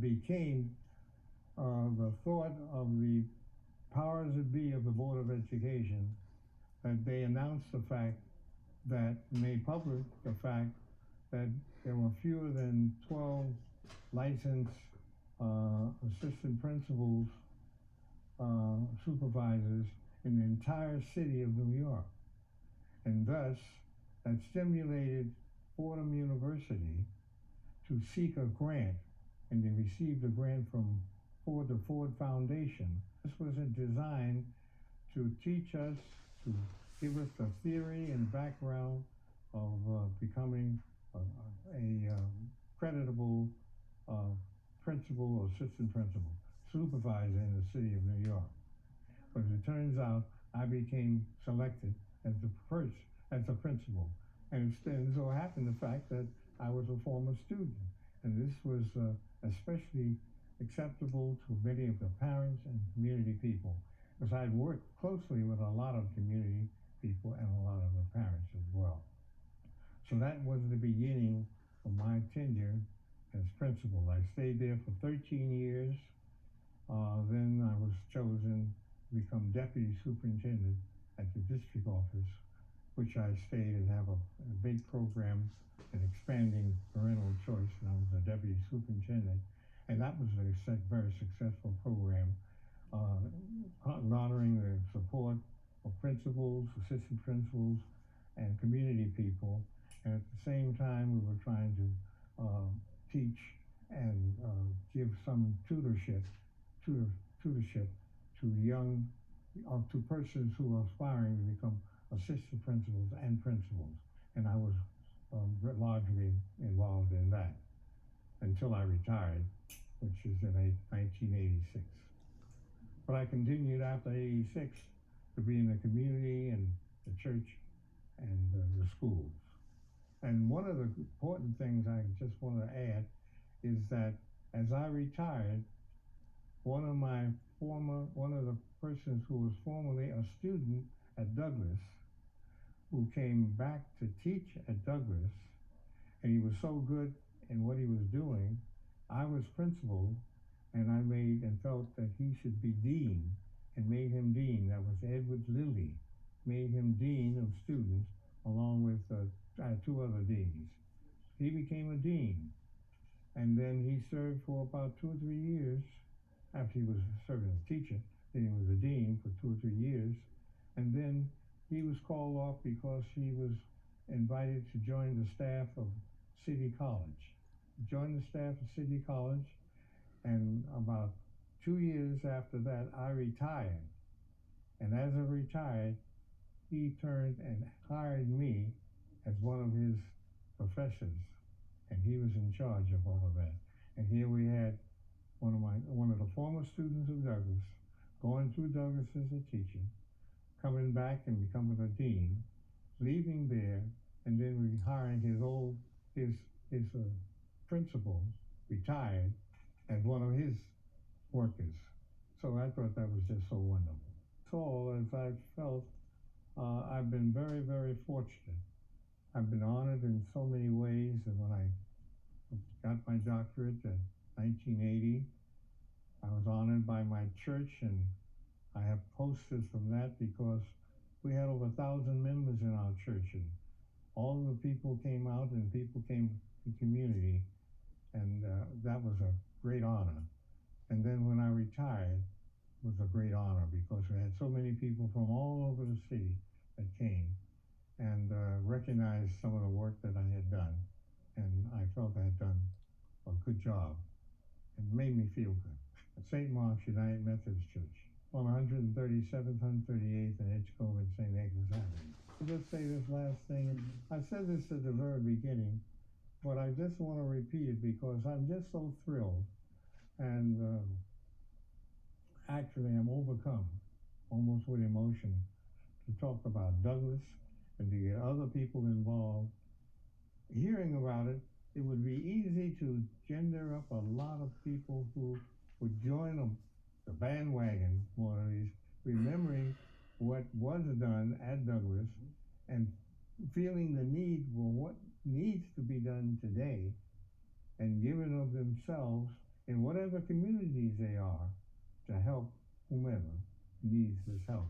became the thought of the powers that be of the Board of Education, that they announced the fact that, made public the fact that there were fewer than 12 licensed assistant principals, supervisors in the entire city of New York. And thus, that stimulated Fordham University to seek a grant, and they received a grant from the Ford Foundation. This was designed to teach us, to give us the theory and background of becoming a creditable principal or assistant principal, supervisor in the city of New York. But it turns out I became selected as a principal. And it so happened the fact that I was a former student. And this was especially acceptable to many of the parents and community people, because I'd worked closely with a lot of community people and a lot of the parents as well. So that was the beginning of my tenure as principal. I stayed there for 13 years. Then I was chosen to become deputy superintendent at the district office, which I stayed and have a big program in expanding parental choice, and I was a deputy superintendent. And that was a very successful program, honoring the support of principals, assistant principals, and community people. And at the same time, we were trying to teach and give some tutorship to young, to persons who are aspiring to become assistant principals and principals. And I was largely involved in that until I retired, which is in 1986. But I continued after 86 to be in the community and the church and the schools. And one of the important things I just want to add is that as I retired, one of the persons who was formerly a student at Douglas, who came back to teach at Douglas, and he was so good in what he was doing, I was principal, and I felt that he should be dean, and made him dean. That was Edward Lilly, made him dean of students, along with two other deans. He became a dean, and then he served for about 2 or 3 years after he was serving as a teacher. Then he was a dean for 2 or 3 years, and then he was called off because he was invited to join the staff of City College. He joined the staff of City College, and about 2 years after that, I retired. And as I retired, he turned and hired me as one of his professors, and he was in charge of all of that. And here we had one of the former students of Douglas going through Douglas as a teacher, coming back and becoming a dean, leaving there, and then hiring his principal, retired, as one of his workers. So I thought that was just so wonderful. So as I felt, I've been very, very fortunate. I've been honored in so many ways, and when I got my doctorate in 1980, I was honored by my church, and I have posters from that because we had over 1,000 members in our church, and all of the people came out, and people came to the community, and that was a great honor. And then when I retired, it was a great honor because we had so many people from all over the city that came and recognized some of the work that I had done, and I felt I had done a good job. It made me feel good. At St. Mark's United Methodist Church, on 137th, 138th, and Edgecombe and St. Agnes Avenue. I'll just say this last thing. I said this at the very beginning, but I just want to repeat it because I'm just so thrilled, and actually I'm overcome, almost with emotion, to talk about Douglas and to get other people involved. Hearing about it, it would be easy to gender up a lot of people who would join the bandwagon, one of these, remembering what was done at Douglas and feeling the need for what needs to be done today, and giving of themselves in whatever communities they are to help whomever needs this help.